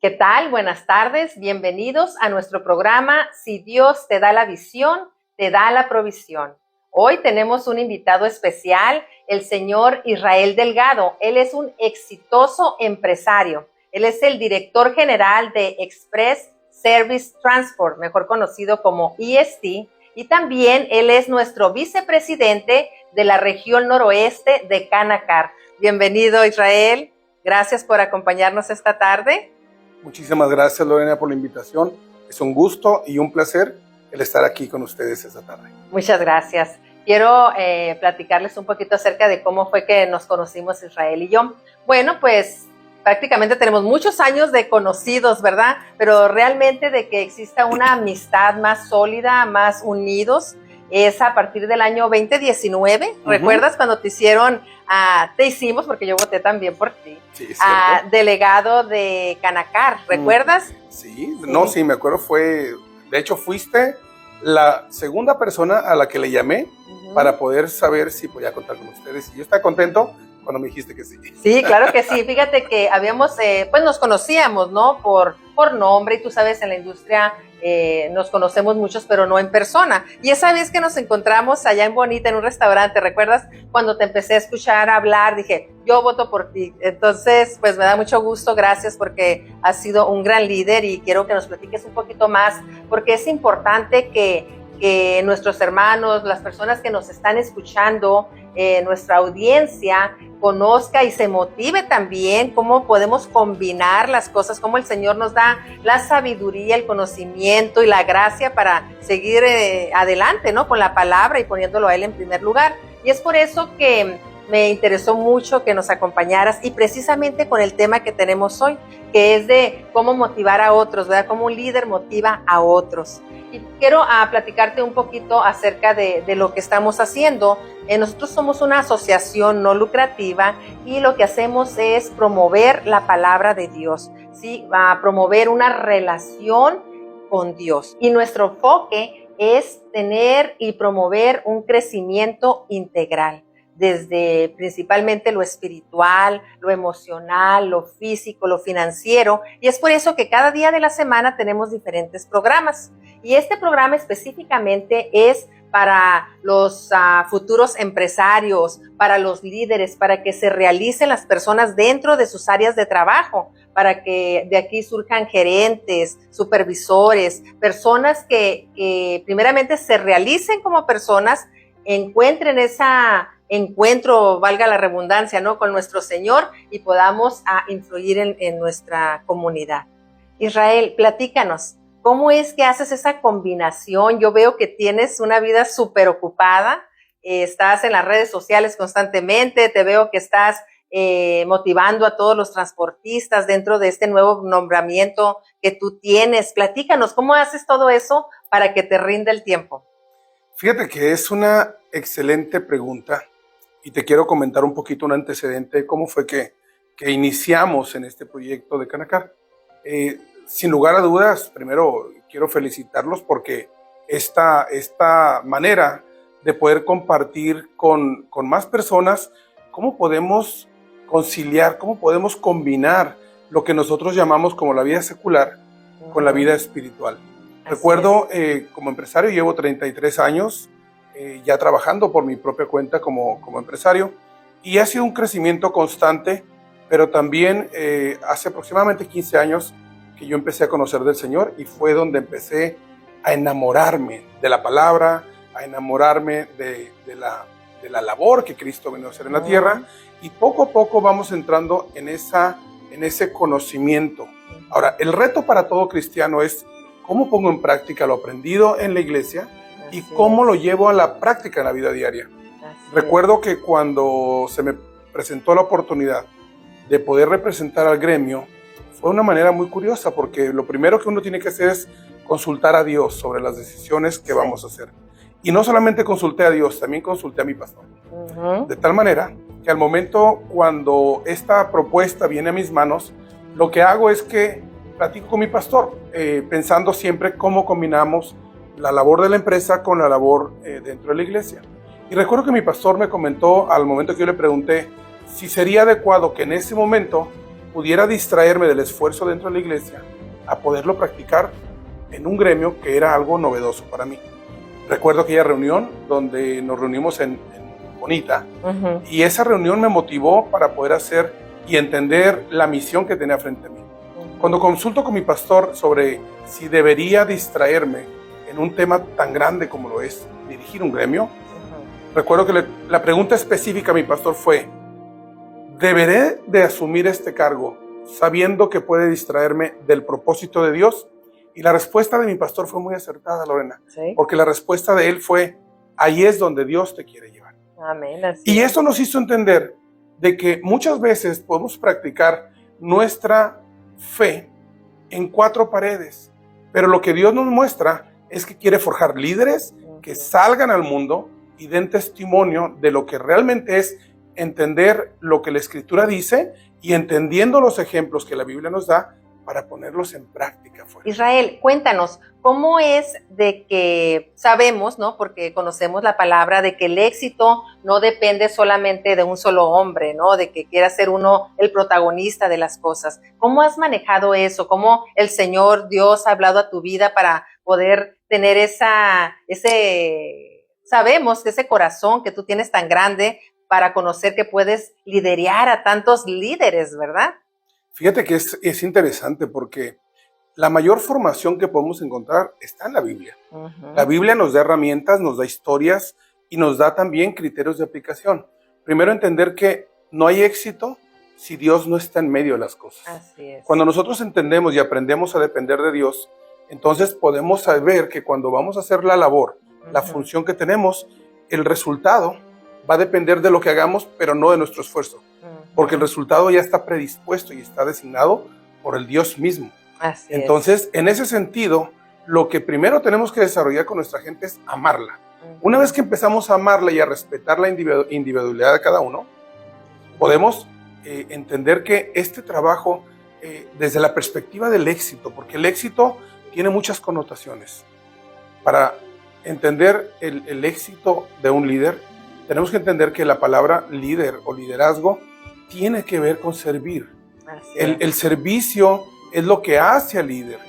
¿Qué tal? Buenas tardes, bienvenidos a nuestro programa Si Dios te da la visión, te da la provisión. Hoy tenemos un invitado especial, el señor Israel Delgado. Él es un exitoso empresario. Él es el director general de Express Service Transport, mejor conocido como EST, y también él es nuestro vicepresidente de la región noroeste de Canacar. Bienvenido, Israel. Gracias por acompañarnos esta tarde. Muchísimas gracias, Lorena, por la invitación. Es un gusto y un placer el estar aquí con ustedes esta tarde. Muchas gracias. Quiero platicarles un poquito acerca de cómo fue que nos conocimos Israel y yo. Bueno, pues prácticamente tenemos muchos años de conocidos, ¿verdad? Pero realmente de que exista una amistad más sólida, más unidos, es a partir del año 2019. ¿Recuerdas cuando te hicimos, porque yo voté también por ti, sí, delegado de Canacar? ¿Recuerdas? Sí, no, sí, me acuerdo, de hecho fuiste la segunda persona a la que le llamé para poder saber si podía contar con ustedes. Y yo estaba contento cuando me dijiste que sí. Sí, claro que sí. Fíjate que habíamos, pues nos conocíamos, ¿no? Por nombre, y tú sabes, en la industria nos conocemos muchos, pero no en persona. Y esa vez que nos encontramos allá en Bonita, en un restaurante, ¿recuerdas? Cuando te empecé a escuchar hablar, dije, yo voto por ti. Entonces, pues me da mucho gusto, gracias, porque has sido un gran líder y quiero que nos platiques un poquito más, porque es importante que nuestros hermanos, las personas que nos están escuchando, nuestra audiencia, conozca y se motive también cómo podemos combinar las cosas, cómo el Señor nos da la sabiduría, el conocimiento y la gracia para seguir adelante, ¿no? Con la palabra y poniéndolo a Él en primer lugar. Y es por eso que me interesó mucho que nos acompañaras, y precisamente con el tema que tenemos hoy, que es de cómo motivar a otros, ¿verdad? Cómo un líder motiva a otros. Y quiero platicarte un poquito acerca de lo que estamos haciendo. Nosotros somos una asociación no lucrativa y lo que hacemos es promover la palabra de Dios, ¿sí? Promover una relación con Dios. Y nuestro enfoque es tener y promover un crecimiento integral, desde principalmente lo espiritual, lo emocional, lo físico, lo financiero, y es por eso que cada día de la semana tenemos diferentes programas. Y este programa específicamente es para los futuros empresarios, para los líderes, para que se realicen las personas dentro de sus áreas de trabajo, para que de aquí surjan gerentes, supervisores, personas que primeramente se realicen como personas, encuentren encuentro, valga la redundancia, ¿no? Con nuestro Señor, y podamos influir en nuestra comunidad. Israel, platícanos, ¿cómo es que haces esa combinación? Yo veo que tienes una vida súper ocupada, estás en las redes sociales constantemente, te veo que estás motivando a todos los transportistas dentro de este nuevo nombramiento que tú tienes. Platícanos, ¿cómo haces todo eso para que te rinda el tiempo? Fíjate que es una excelente pregunta y te quiero comentar un poquito un antecedente de cómo fue que iniciamos en este proyecto de Canacar. Sin lugar a dudas, primero quiero felicitarlos porque esta manera de poder compartir con más personas cómo podemos conciliar, cómo podemos combinar lo que nosotros llamamos como la vida secular con la vida espiritual. Recuerdo, como empresario, llevo 33 años ya trabajando por mi propia cuenta como empresario, y ha sido un crecimiento constante, pero también hace aproximadamente 15 años que yo empecé a conocer del Señor, y fue donde empecé a enamorarme de la palabra, a enamorarme de la labor que Cristo vino a hacer en la tierra, y poco a poco vamos entrando en ese conocimiento. Ahora, el reto para todo cristiano es cómo pongo en práctica lo aprendido en la iglesia y cómo lo llevo a la práctica en la vida diaria. Recuerdo que cuando se me presentó la oportunidad de poder representar al gremio, fue una manera muy curiosa, porque lo primero que uno tiene que hacer es consultar a Dios sobre las decisiones que vamos a hacer. Y no solamente consulté a Dios, también consulté a mi pastor. De tal manera que al momento cuando esta propuesta viene a mis manos, lo que hago es que platico con mi pastor, pensando siempre cómo combinamos la labor de la empresa con la labor dentro de la iglesia. Y recuerdo que mi pastor me comentó al momento que yo le pregunté si sería adecuado que en ese momento pudiera distraerme del esfuerzo dentro de la iglesia a poderlo practicar en un gremio que era algo novedoso para mí. Recuerdo aquella reunión donde nos reunimos en Bonita, y esa reunión me motivó para poder hacer y entender la misión que tenía frente a mí. Cuando consulto con mi pastor sobre si debería distraerme en un tema tan grande como lo es dirigir un gremio, recuerdo que la pregunta específica a mi pastor fue: ¿deberé de asumir este cargo sabiendo que puede distraerme del propósito de Dios? Y la respuesta de mi pastor fue muy acertada, Lorena, ¿Sí? Porque la respuesta de él fue: ahí es donde Dios te quiere llevar. Amén. Y eso nos hizo entender de que muchas veces podemos practicar nuestra fe en 4 paredes, pero lo que Dios nos muestra es que quiere forjar líderes que salgan al mundo y den testimonio de lo que realmente es entender lo que la Escritura dice y entendiendo los ejemplos que la Biblia nos da para ponerlos en práctica fuera. Israel, cuéntanos, ¿cómo es de que sabemos, ¿no? Porque conocemos la palabra de que el éxito no depende solamente de un solo hombre, ¿no? De que quiera ser uno el protagonista de las cosas. ¿Cómo has manejado eso? ¿Cómo el Señor Dios ha hablado a tu vida para poder tener sabemos que ese corazón que tú tienes tan grande para conocer que puedes liderar a tantos líderes, ¿verdad? Fíjate que es interesante porque la mayor formación que podemos encontrar está en la Biblia. La Biblia nos da herramientas, nos da historias y nos da también criterios de aplicación. Primero, entender que no hay éxito si Dios no está en medio de las cosas. Así es. Cuando nosotros entendemos y aprendemos a depender de Dios, entonces podemos saber que cuando vamos a hacer la labor, la función que tenemos, el resultado va a depender de lo que hagamos, pero no de nuestro esfuerzo. Porque el resultado ya está predispuesto y está designado por el Dios mismo. Así Entonces, en ese sentido, lo que primero tenemos que desarrollar con nuestra gente es amarla. Una vez que empezamos a amarla y a respetar la individualidad de cada uno, podemos entender que este trabajo, desde la perspectiva del éxito, porque el éxito tiene muchas connotaciones. Para entender el éxito de un líder, tenemos que entender que la palabra líder o liderazgo tiene que ver con servir. El servicio es lo que hace al líder.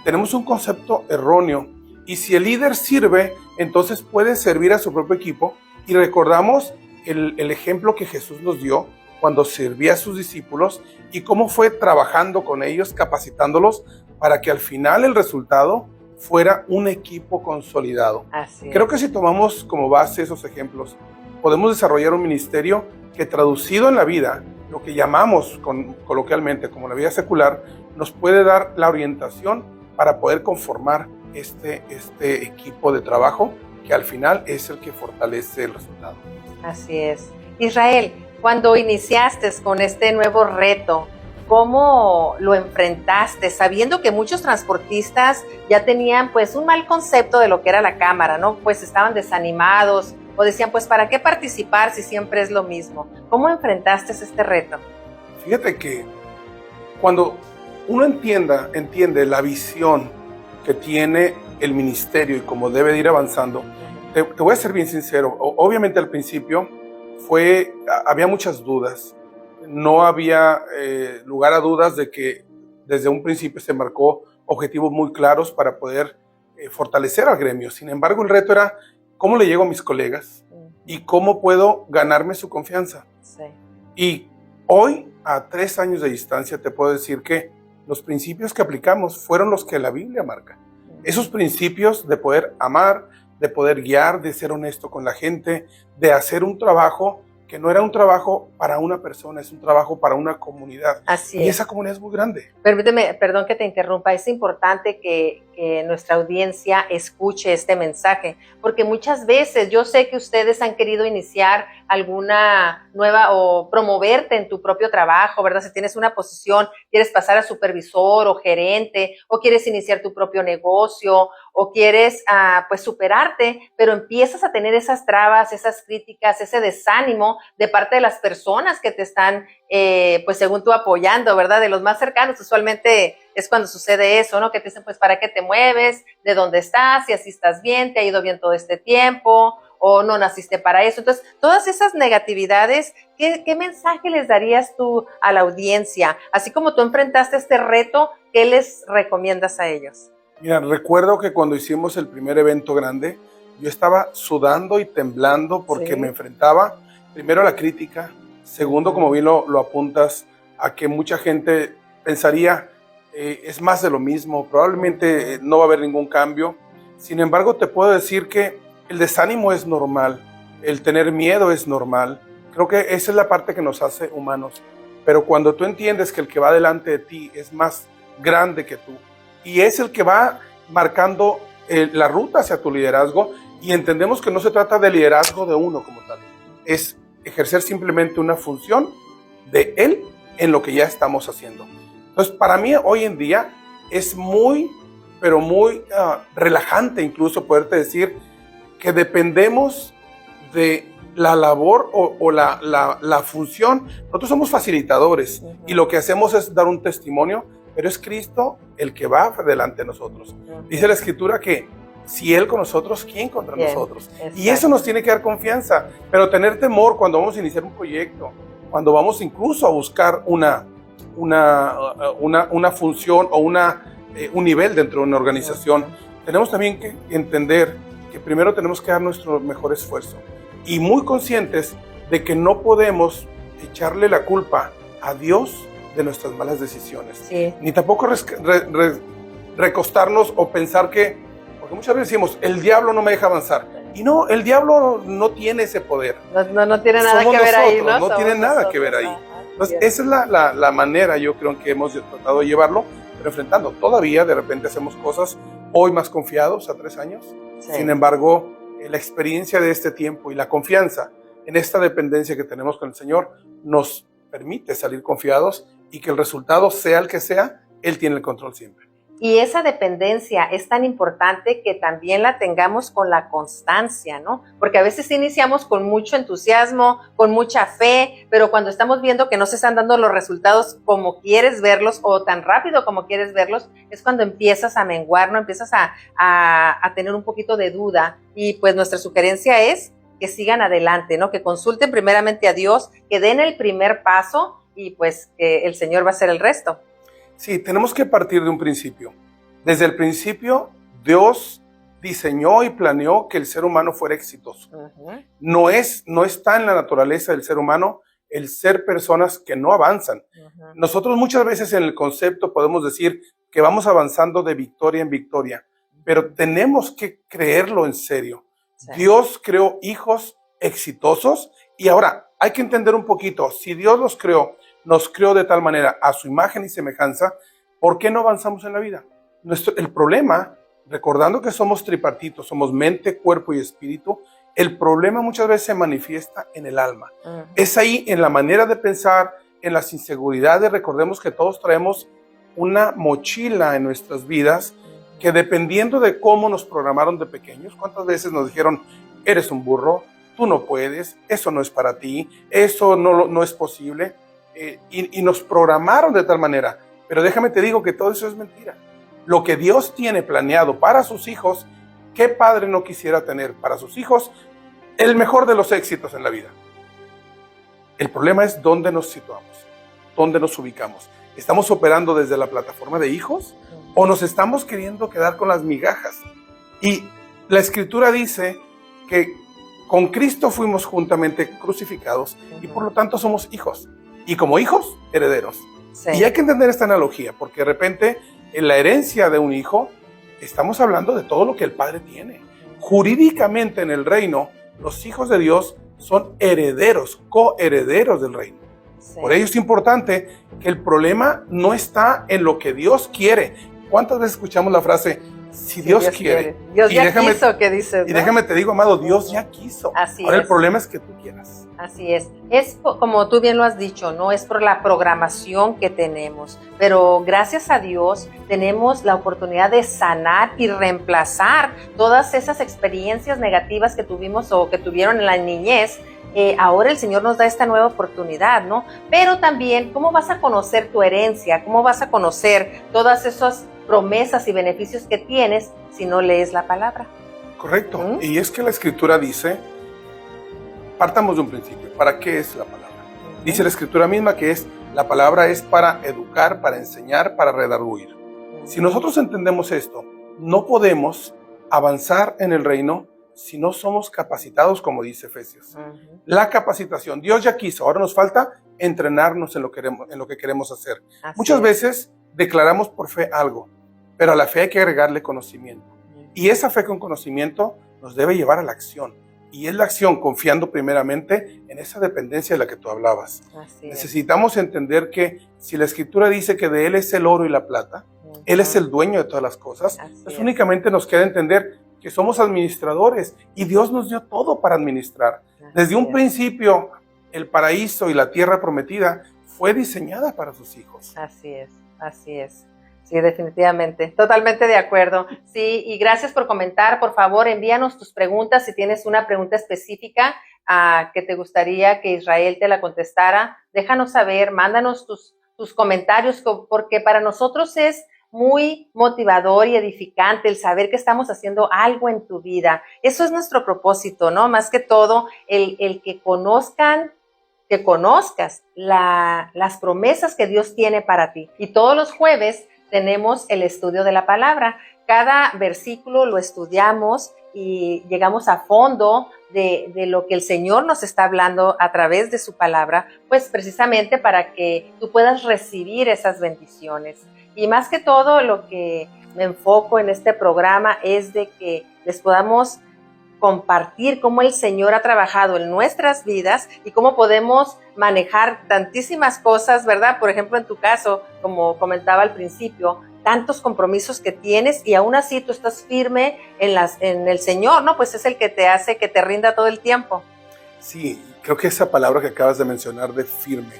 Tenemos un concepto erróneo y si el líder sirve, entonces puede servir a su propio equipo. Y recordamos el ejemplo que Jesús nos dio cuando servía a sus discípulos y cómo fue trabajando con ellos, capacitándolos para que al final el resultado fuera un equipo consolidado. Creo que si tomamos como base esos ejemplos, podemos desarrollar un ministerio que, traducido en la vida, lo que llamamos coloquialmente como la vida secular, nos puede dar la orientación para poder conformar este equipo de trabajo que al final es el que fortalece el resultado. Así es. Israel, cuando iniciaste con este nuevo reto, ¿cómo lo enfrentaste? Sabiendo que muchos transportistas ya tenían pues un mal concepto de lo que era la cámara, ¿no? Pues estaban desanimados o decían, pues, ¿para qué participar si siempre es lo mismo? ¿Cómo enfrentaste este reto? Fíjate que cuando uno entiende la visión que tiene el ministerio y cómo debe de ir avanzando, te voy a ser bien sincero. Obviamente al principio había muchas dudas. No había lugar a dudas de que desde un principio se marcó objetivos muy claros para poder fortalecer al gremio. Sin embargo, el reto era cómo le llego a mis colegas y cómo puedo ganarme su confianza. Sí. Y hoy, a 3 años de distancia, te puedo decir que los principios que aplicamos fueron los que la Biblia marca. Esos principios de poder amar, de poder guiar, de ser honesto con la gente, de hacer un trabajo que no era un trabajo para una persona, es un trabajo para una comunidad. Así y es. Esa comunidad es muy grande. Permíteme, perdón que te interrumpa, es importante que nuestra audiencia escuche este mensaje, porque muchas veces yo sé que ustedes han querido iniciar alguna nueva o promoverte en tu propio trabajo, ¿verdad? Si tienes una posición, quieres pasar a supervisor o gerente, o quieres iniciar tu propio negocio, o quieres pues superarte, pero empiezas a tener esas trabas, esas críticas, ese desánimo de parte de las personas que te están, pues según tú, apoyando, ¿verdad? De los más cercanos, usualmente es cuando sucede eso, ¿no? Que te dicen, pues, ¿para qué te mueves? ¿De dónde estás? Si así estás bien, ¿te ha ido bien todo este tiempo? o no naciste para eso. Entonces, todas esas negatividades, ¿qué mensaje les darías tú a la audiencia? Así como tú enfrentaste este reto, ¿qué les recomiendas a ellos? Mira, recuerdo que cuando hicimos el primer evento grande, yo estaba sudando y temblando porque me enfrentaba primero a la crítica, segundo, como bien lo apuntas, a que mucha gente pensaría, es más de lo mismo, probablemente no va a haber ningún cambio. Sin embargo, te puedo decir que el desánimo es normal, el tener miedo es normal. Creo que esa es la parte que nos hace humanos. Pero cuando tú entiendes que el que va delante de ti es más grande que tú y es el que va marcando la ruta hacia tu liderazgo, y entendemos que no se trata de liderazgo de uno como tal, es ejercer simplemente una función de él en lo que ya estamos haciendo. Entonces, para mí hoy en día es muy, pero muy relajante incluso poderte decir que dependemos de la labor o la función. Nosotros somos facilitadores y lo que hacemos es dar un testimonio, pero es Cristo el que va delante de nosotros. Dice la Escritura que si Él con nosotros, ¿quién contra nosotros? Exacto. Y eso nos tiene que dar confianza, pero tener temor cuando vamos a iniciar un proyecto, cuando vamos incluso a buscar una función o un nivel dentro de una organización, tenemos también que entender que primero tenemos que dar nuestro mejor esfuerzo y muy conscientes de que no podemos echarle la culpa a Dios de nuestras malas decisiones, ni tampoco recostarnos o pensar que, porque muchas veces decimos, el diablo no me deja avanzar. Y no, el diablo no tiene ese poder. No tiene nada que ver ahí, ¿no? No tiene nada que ver ahí. Entonces, esa es la manera, yo creo, en que hemos tratado de llevarlo, pero enfrentando. Todavía, de repente, hacemos cosas hoy más confiados, a 3 años. Sin embargo, la experiencia de este tiempo y la confianza en esta dependencia que tenemos con el Señor nos permite salir confiados y que el resultado, sea el que sea, Él tiene el control siempre. Y esa dependencia es tan importante que también la tengamos con la constancia, ¿no? Porque a veces iniciamos con mucho entusiasmo, con mucha fe, pero cuando estamos viendo que no se están dando los resultados como quieres verlos o tan rápido como quieres verlos, es cuando empiezas a menguar, ¿no? Empiezas a tener un poquito de duda. Y pues nuestra sugerencia es que sigan adelante, ¿no? Que consulten primeramente a Dios, que den el primer paso y pues que el Señor va a hacer el resto. Sí, tenemos que partir de un principio. Desde el principio, Dios diseñó y planeó que el ser humano fuera exitoso. No está en la naturaleza del ser humano el ser personas que no avanzan. Nosotros muchas veces en el concepto podemos decir que vamos avanzando de victoria en victoria, pero tenemos que creerlo en serio. Dios creó hijos exitosos y ahora hay que entender un poquito, si Dios nos creó de tal manera a su imagen y semejanza, ¿por qué no avanzamos en la vida? El problema, recordando que somos tripartitos, somos mente, cuerpo y espíritu, el problema muchas veces se manifiesta en el alma. Es ahí en la manera de pensar, en las inseguridades. Recordemos que todos traemos una mochila en nuestras vidas que dependiendo de cómo nos programaron de pequeños, cuántas veces nos dijeron, eres un burro, tú no puedes, eso no es para ti, eso no es posible. Y nos programaron de tal manera, pero déjame te digo que todo eso es mentira. Lo que Dios tiene planeado para sus hijos, ¿qué padre no quisiera tener para sus hijos el mejor de los éxitos en la vida? El problema es dónde nos situamos, dónde nos ubicamos. ¿Estamos operando desde la plataforma de hijos o nos estamos queriendo quedar con las migajas? Y la Escritura dice que con Cristo fuimos juntamente crucificados y por lo tanto somos hijos. Y como hijos, herederos. Y hay que entender esta analogía, porque de repente en la herencia de un hijo estamos hablando de todo lo que el padre tiene. Jurídicamente en el reino, los hijos de Dios son herederos, coherederos del reino. Por ello es importante que el problema no está en lo que Dios quiere. ¿Cuántas veces escuchamos la frase, si Dios quiere? Dios ya quiso, que dices, ¿no? Y déjame te digo, amado, Dios ya quiso. Ahora el problema es que tú quieras. Así es. Es como tú bien lo has dicho, ¿no? Es por la programación que tenemos. Pero gracias a Dios tenemos la oportunidad de sanar y reemplazar todas esas experiencias negativas que tuvimos o que tuvieron en la niñez. Ahora el Señor nos da esta nueva oportunidad, ¿no? Pero también, ¿cómo vas a conocer tu herencia? ¿Cómo vas a conocer todas esas promesas y beneficios que tienes si no lees la palabra? Correcto. Y es que la Escritura dice partamos de un principio. ¿Para qué es la palabra? Dice la Escritura misma que la palabra es para educar, para enseñar, para redarguir. Si nosotros entendemos esto, no podemos avanzar en el reino si no somos capacitados, como dice Efesios. La capacitación, Dios ya quiso, ahora nos falta entrenarnos en lo que queremos hacer. Muchas veces declaramos por fe algo, pero a la fe hay que agregarle conocimiento. Y esa fe con conocimiento nos debe llevar a la acción. Y es la acción confiando primeramente en esa dependencia de la que tú hablabas. Necesitamos entender que si la Escritura dice que de Él es el oro y la plata, Él es el dueño de todas las cosas, pues únicamente nos queda entender que somos administradores y Dios nos dio todo para administrar. Desde un principio, el paraíso y la tierra prometida fue diseñada para sus hijos. Así es. Sí, definitivamente. Totalmente de acuerdo. Sí, y gracias por comentar. Por favor, envíanos tus preguntas. Si tienes una pregunta específica que te gustaría que Israel te la contestara, déjanos saber, mándanos tus comentarios, porque para nosotros es muy motivador y edificante el saber que estamos haciendo algo en tu vida. Eso es nuestro propósito, ¿no? Más que todo, el que conozcas las promesas que Dios tiene para ti. Y todos los jueves tenemos el estudio de la palabra. Cada versículo lo estudiamos y llegamos a fondo de lo que el Señor nos está hablando a través de su palabra, pues precisamente para que tú puedas recibir esas bendiciones. Y más que todo, lo que me enfoco en este programa es de que les podamos compartir cómo el Señor ha trabajado en nuestras vidas y cómo podemos manejar tantísimas cosas, ¿verdad? Por ejemplo, en tu caso, como comentaba al principio, tantos compromisos que tienes y aún así tú estás firme en el Señor, ¿no? Pues es el que te hace que te rinda todo el tiempo. Sí, creo que esa palabra que acabas de mencionar de firme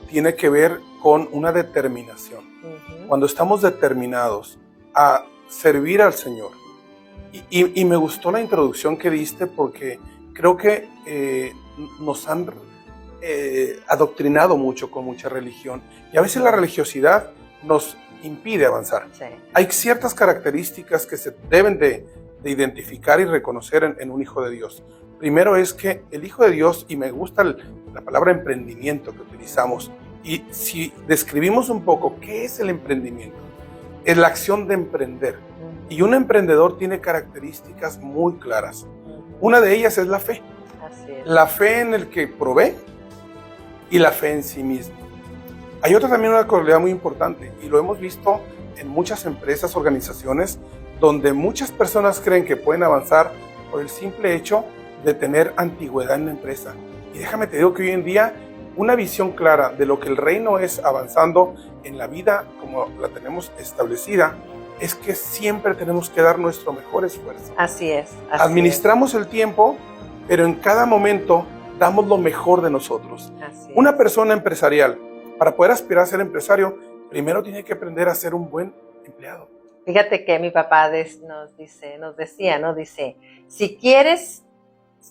tiene que ver con una determinación. Cuando estamos determinados a servir al Señor, y me gustó la introducción que diste porque creo que nos han adoctrinado mucho con mucha religión y a veces la religiosidad nos impide avanzar. Sí. Hay ciertas características que se deben de identificar y reconocer en un hijo de Dios. Primero es que el hijo de Dios, y me gusta la palabra emprendimiento que utilizamos, y si describimos un poco qué es el emprendimiento, es la acción de emprender. Y un emprendedor tiene características muy claras. Una de ellas es la fe. Así es. La fe en el que provee y la fe en sí mismo. Hay otra también, una cualidad muy importante, y lo hemos visto en muchas empresas, organizaciones, donde muchas personas creen que pueden avanzar por el simple hecho de tener antigüedad en la empresa. Y déjame te digo que hoy en día una visión clara de lo que el reino es avanzando en la vida como la tenemos establecida, es que siempre tenemos que dar nuestro mejor esfuerzo. Así es. Administramos el tiempo, pero en cada momento damos lo mejor de nosotros. Una persona empresarial, para poder aspirar a ser empresario, primero tiene que aprender a ser un buen empleado. Fíjate que mi papá nos decía, ¿no? Dice, si quieres,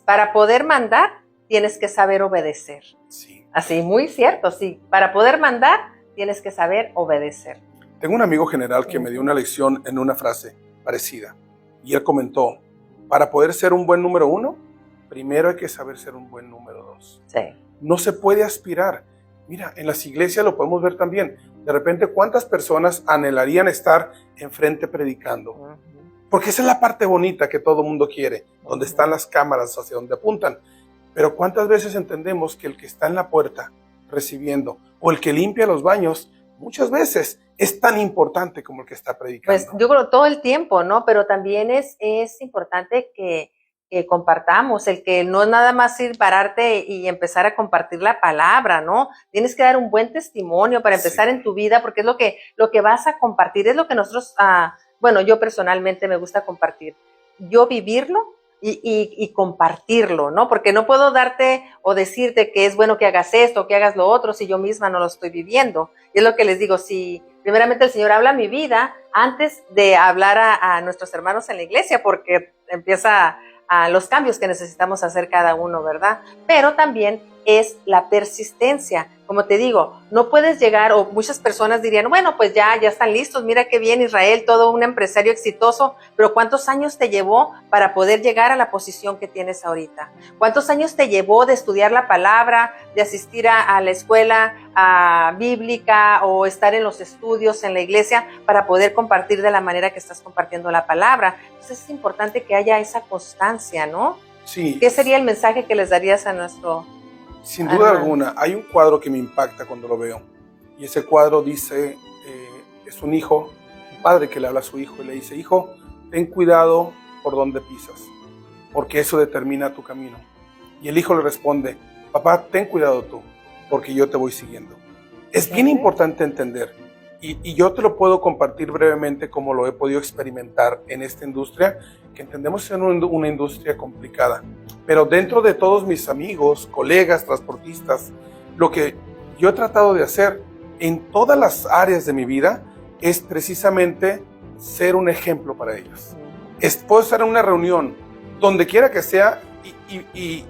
para poder mandar, tienes que saber obedecer. Sí. Así, muy cierto, sí. Para poder mandar, tienes que saber obedecer. Tengo un amigo general que me dio una lección en una frase parecida. Y él comentó, para poder ser un buen número 1, primero hay que saber ser un buen número 2. Sí. No se puede aspirar. Mira, en las iglesias lo podemos ver también. De repente, ¿cuántas personas anhelarían estar enfrente predicando? Porque esa es la parte bonita que todo mundo quiere, donde están las cámaras, hacia donde apuntan. Pero ¿cuántas veces entendemos que el que está en la puerta recibiendo o el que limpia los baños, muchas veces es tan importante como el que está predicando? Pues yo creo todo el tiempo, ¿no? Pero también es importante que compartamos, el que no es nada más ir, pararte y empezar a compartir la palabra, ¿no? Tienes que dar un buen testimonio para empezar en tu vida, porque es lo que vas a compartir, es lo que nosotros, bueno, yo personalmente me gusta compartir. Yo vivirlo y compartirlo, ¿no? Porque no puedo darte o decirte que es bueno que hagas esto, que hagas lo otro, si yo misma no lo estoy viviendo. Y es lo que les digo, si primeramente el Señor habla mi vida antes de hablar a nuestros hermanos en la iglesia, porque empieza a los cambios que necesitamos hacer cada uno, ¿verdad? Pero también es la persistencia. Como te digo, no puedes llegar, o muchas personas dirían, bueno, pues ya están listos, mira qué bien Israel, todo un empresario exitoso, pero ¿cuántos años te llevó para poder llegar a la posición que tienes ahorita? ¿Cuántos años te llevó de estudiar la palabra, de asistir a la escuela bíblica o estar en los estudios en la iglesia para poder compartir de la manera que estás compartiendo la palabra? Entonces es importante que haya esa constancia, ¿no? Sí. ¿Qué sería el mensaje que les darías a nuestro... Sin duda alguna, hay un cuadro que me impacta cuando lo veo. Y ese cuadro dice, es un hijo, un padre que le habla a su hijo y le dice, hijo, ten cuidado por donde pisas, porque eso determina tu camino. Y el hijo le responde, papá, ten cuidado tú, porque yo te voy siguiendo. Es bien importante entender, y yo te lo puedo compartir brevemente como lo he podido experimentar en esta industria, que entendemos ser una industria complicada. Pero dentro de todos mis amigos, colegas, transportistas, lo que yo he tratado de hacer en todas las áreas de mi vida es precisamente ser un ejemplo para ellos. Puedo estar en una reunión, donde quiera que sea, y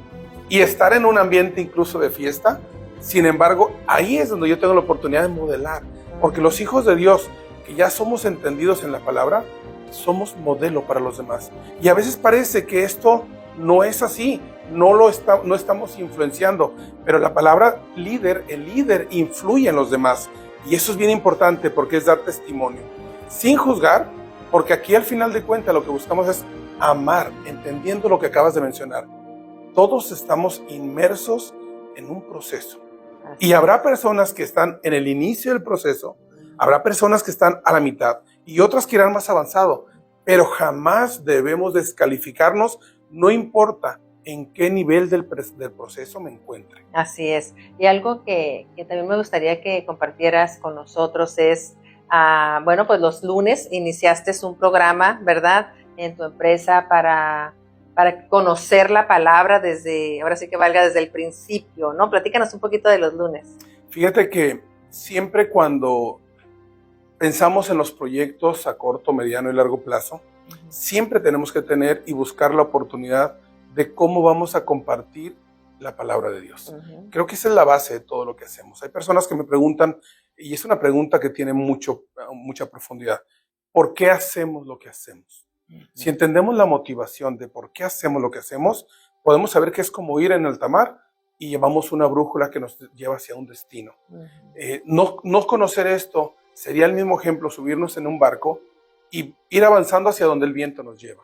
estar en un ambiente incluso de fiesta. Sin embargo, ahí es donde yo tengo la oportunidad de modelar, porque los hijos de Dios, que ya somos entendidos en la palabra, somos modelo para los demás. Y a veces parece que esto no es así, no estamos influenciando, pero la palabra líder, el líder influye en los demás, y eso es bien importante porque es dar testimonio, sin juzgar, porque aquí al final de cuentas lo que buscamos es amar, entendiendo lo que acabas de mencionar. Todos estamos inmersos en un proceso, y habrá personas que están en el inicio del proceso, habrá personas que están a la mitad, y otras que irán más avanzado, pero jamás debemos descalificarnos, no importa en qué nivel del proceso me encuentre. Así es. Y algo que también me gustaría que compartieras con nosotros es, bueno, pues los lunes iniciaste un programa, ¿verdad?, en tu empresa para conocer la palabra desde, ahora sí que valga desde el principio, ¿no? Platícanos un poquito de los lunes. Fíjate que siempre cuando pensamos en los proyectos a corto, mediano y largo plazo, siempre tenemos que tener y buscar la oportunidad de cómo vamos a compartir la palabra de Dios. Creo que esa es la base de todo lo que hacemos. Hay personas que me preguntan, y es una pregunta que tiene mucha profundidad, ¿por qué hacemos lo que hacemos? Si entendemos la motivación de por qué hacemos lo que hacemos, podemos saber que es como ir en alta mar y llevamos una brújula que nos lleva hacia un destino. No conocer esto sería el mismo ejemplo, subirnos en un barco y ir avanzando hacia donde el viento nos lleva.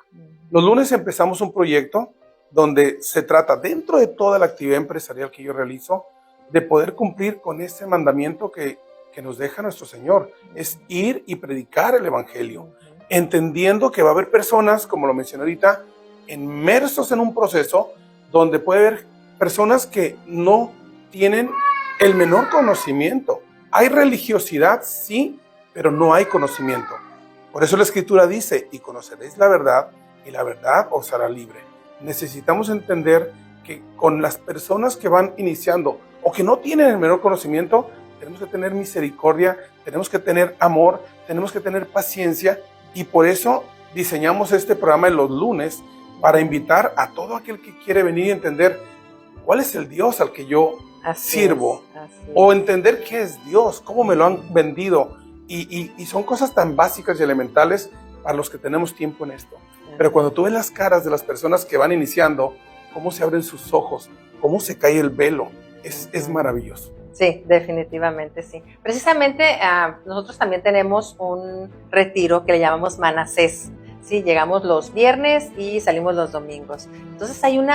Los lunes empezamos un proyecto donde se trata, dentro de toda la actividad empresarial que yo realizo, de poder cumplir con ese mandamiento que nos deja nuestro Señor, es ir y predicar el Evangelio, entendiendo que va a haber personas, como lo mencioné ahorita, inmersos en un proceso donde puede haber personas que no tienen el menor conocimiento. Hay religiosidad, sí, pero no hay conocimiento. Por eso la Escritura dice, y conoceréis la verdad, y la verdad os hará libre. Necesitamos entender que con las personas que van iniciando o que no tienen el menor conocimiento, tenemos que tener misericordia, tenemos que tener amor, tenemos que tener paciencia, y por eso diseñamos este programa en los lunes para invitar a todo aquel que quiere venir y entender cuál es el Dios al que yo sirvo, o entender qué es Dios, cómo me lo han vendido, y son cosas tan básicas y elementales para los que tenemos tiempo en esto. Pero cuando tú ves las caras de las personas que van iniciando, cómo se abren sus ojos, cómo se cae el velo, es maravilloso. Sí, definitivamente sí. Precisamente nosotros también tenemos un retiro que le llamamos Manasés. Sí, llegamos los viernes y salimos los domingos. Entonces hay un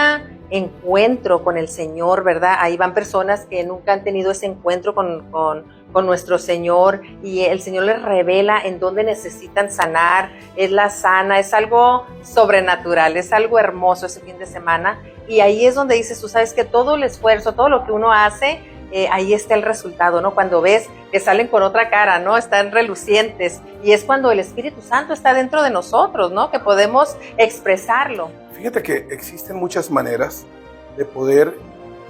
encuentro con el Señor, ¿verdad? Ahí van personas que nunca han tenido ese encuentro con nuestro Señor, y el Señor les revela en dónde necesitan sanar. Es la sana, es algo sobrenatural, es algo hermoso ese fin de semana. Y ahí es donde dices, tú sabes que todo el esfuerzo, todo lo que uno hace, ahí está el resultado, ¿no? Cuando ves que salen con otra cara, ¿no? Están relucientes, y es cuando el Espíritu Santo está dentro de nosotros, ¿no? Que podemos expresarlo. Fíjate que existen muchas maneras de poder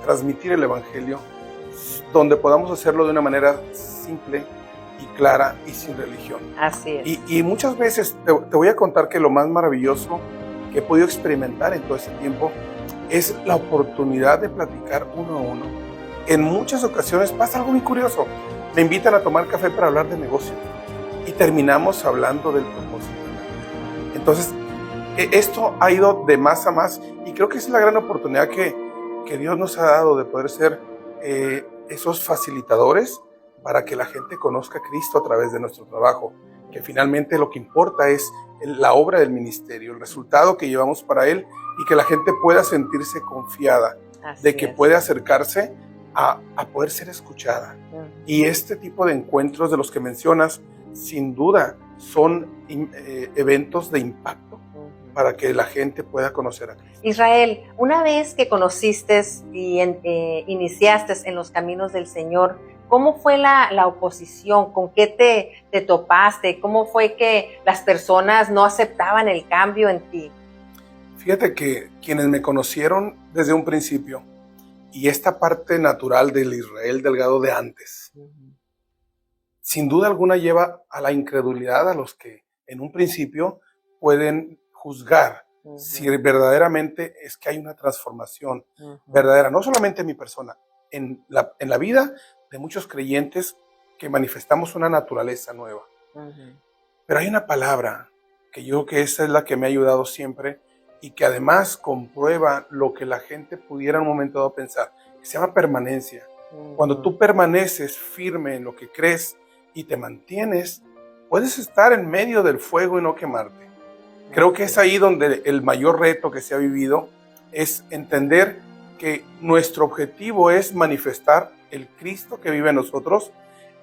transmitir el Evangelio, donde podamos hacerlo de una manera simple y clara y sin religión. Así es. Y muchas veces te voy a contar que lo más maravilloso que he podido experimentar en todo este tiempo es la oportunidad de platicar uno a uno. En muchas ocasiones pasa algo muy curioso. Me invitan a tomar café para hablar de negocio y terminamos hablando del propósito. Entonces, esto ha ido de más a más y creo que es la gran oportunidad que Dios nos ha dado de poder ser esos facilitadores para que la gente conozca a Cristo a través de nuestro trabajo, que finalmente lo que importa es la obra del ministerio, el resultado que llevamos para Él y que la gente pueda sentirse confiada de que puede acercarse a poder ser escuchada. Y este tipo de encuentros de los que mencionas, sin duda, son eventos de impacto para que la gente pueda conocer a Cristo. Israel, una vez que conociste y iniciaste en los caminos del Señor, ¿cómo fue la oposición? ¿Con qué te topaste? ¿Cómo fue que las personas no aceptaban el cambio en ti? Fíjate que quienes me conocieron desde un principio y esta parte natural del Israel Delgado de antes, sin duda alguna lleva a la incredulidad a los que en un principio pueden juzgar si verdaderamente es que hay una transformación verdadera, no solamente en mi persona, en la vida de muchos creyentes que manifestamos una naturaleza nueva. Pero hay una palabra que yo creo que esa es la que me ha ayudado siempre y que además comprueba lo que la gente pudiera en un momento dado pensar, que se llama permanencia. Cuando tú permaneces firme en lo que crees y te mantienes, puedes estar en medio del fuego y no quemarte. Creo que es ahí donde el mayor reto que se ha vivido es entender que nuestro objetivo es manifestar el Cristo que vive en nosotros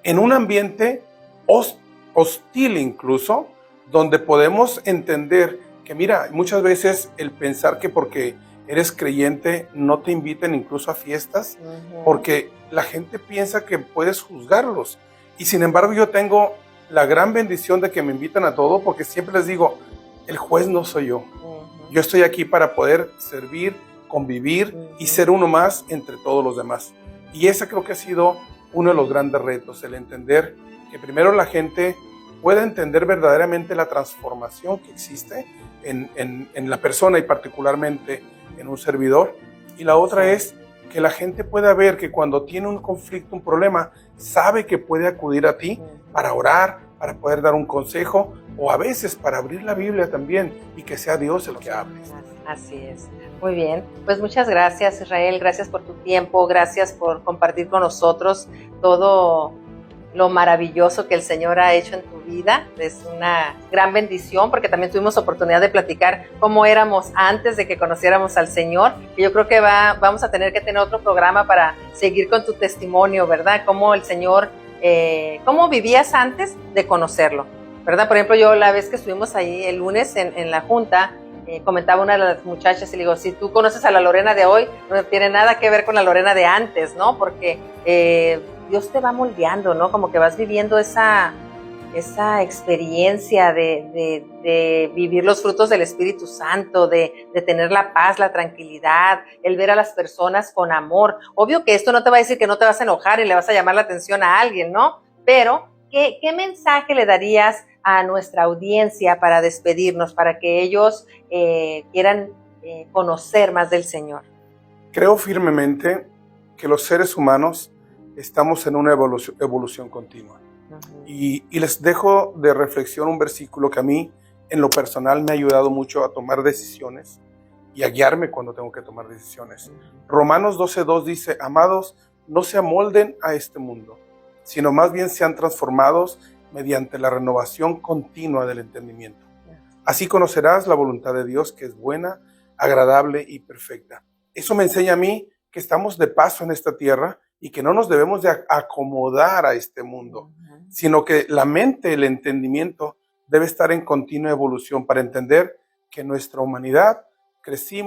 en un ambiente hostil incluso, donde podemos entender que mira, muchas veces el pensar que porque eres creyente no te inviten incluso a fiestas, porque la gente piensa que puedes juzgarlos. Y sin embargo yo tengo la gran bendición de que me invitan a todo, porque siempre les digo, el juez no soy yo. Yo estoy aquí para poder servir, convivir y ser uno más entre todos los demás. Y ese creo que ha sido uno de los grandes retos, el entender que primero la gente pueda entender verdaderamente la transformación que existe en la persona y particularmente en un servidor. Y la otra es que la gente pueda ver que cuando tiene un conflicto, un problema, sabe que puede acudir a ti para orar, para poder dar un consejo o a veces para abrir la Biblia también y que sea Dios el que hable. Así es. Muy bien. Pues muchas gracias, Israel. Gracias por tu tiempo. Gracias por compartir con nosotros todo lo maravilloso que el Señor ha hecho en tu vida. Es una gran bendición porque también tuvimos oportunidad de platicar cómo éramos antes de que conociéramos al Señor. Y yo creo que vamos a tener que tener otro programa para seguir con tu testimonio, ¿verdad? Cómo el Señor, cómo vivías antes de conocerlo, ¿verdad? Por ejemplo, yo la vez que estuvimos ahí el lunes en la junta, comentaba una de las muchachas y le digo, si tú conoces a la Lorena de hoy, no tiene nada que ver con la Lorena de antes, ¿no? Porque Dios te va moldeando, ¿no? Como que vas viviendo esa experiencia de vivir los frutos del Espíritu Santo, de tener la paz, la tranquilidad, el ver a las personas con amor. Obvio que esto no te va a decir que no te vas a enojar y le vas a llamar la atención a alguien, ¿no? Pero, ¿qué mensaje le darías a nuestra audiencia para despedirnos, para que ellos quieran conocer más del Señor? Creo firmemente que los seres humanos estamos en una evolución continua. Y les dejo de reflexión un versículo que a mí, en lo personal, me ha ayudado mucho a tomar decisiones y a guiarme cuando tengo que tomar decisiones. Romanos 12:2 dice, amados, no se amolden a este mundo, sino más bien sean transformados mediante la renovación continua del entendimiento. Así conocerás la voluntad de Dios, que es buena, agradable y perfecta. Eso me enseña a mí que estamos de paso en esta tierra y que no nos debemos de acomodar a este mundo, sino que la mente, el entendimiento, debe estar en continua evolución para entender que nuestra humanidad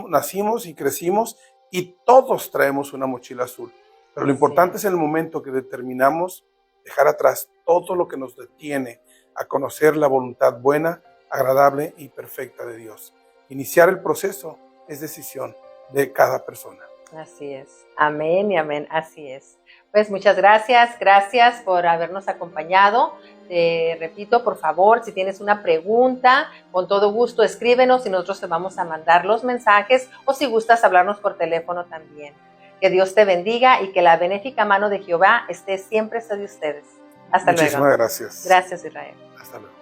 nacimos y crecimos y todos traemos una mochila azul. Pero lo importante es el momento que determinamos dejar atrás todo lo que nos detiene a conocer la voluntad buena, agradable y perfecta de Dios. Iniciar el proceso es decisión de cada persona. Así es. Amén y amén. Así es. Pues muchas gracias. Gracias por habernos acompañado. te repito, por favor, si tienes una pregunta, con todo gusto escríbenos y nosotros te vamos a mandar los mensajes, o si gustas hablarnos por teléfono también. Que Dios te bendiga y que la benéfica mano de Jehová esté siempre sobre ustedes. Hasta luego. Muchísimas gracias. Gracias, Israel. Hasta luego.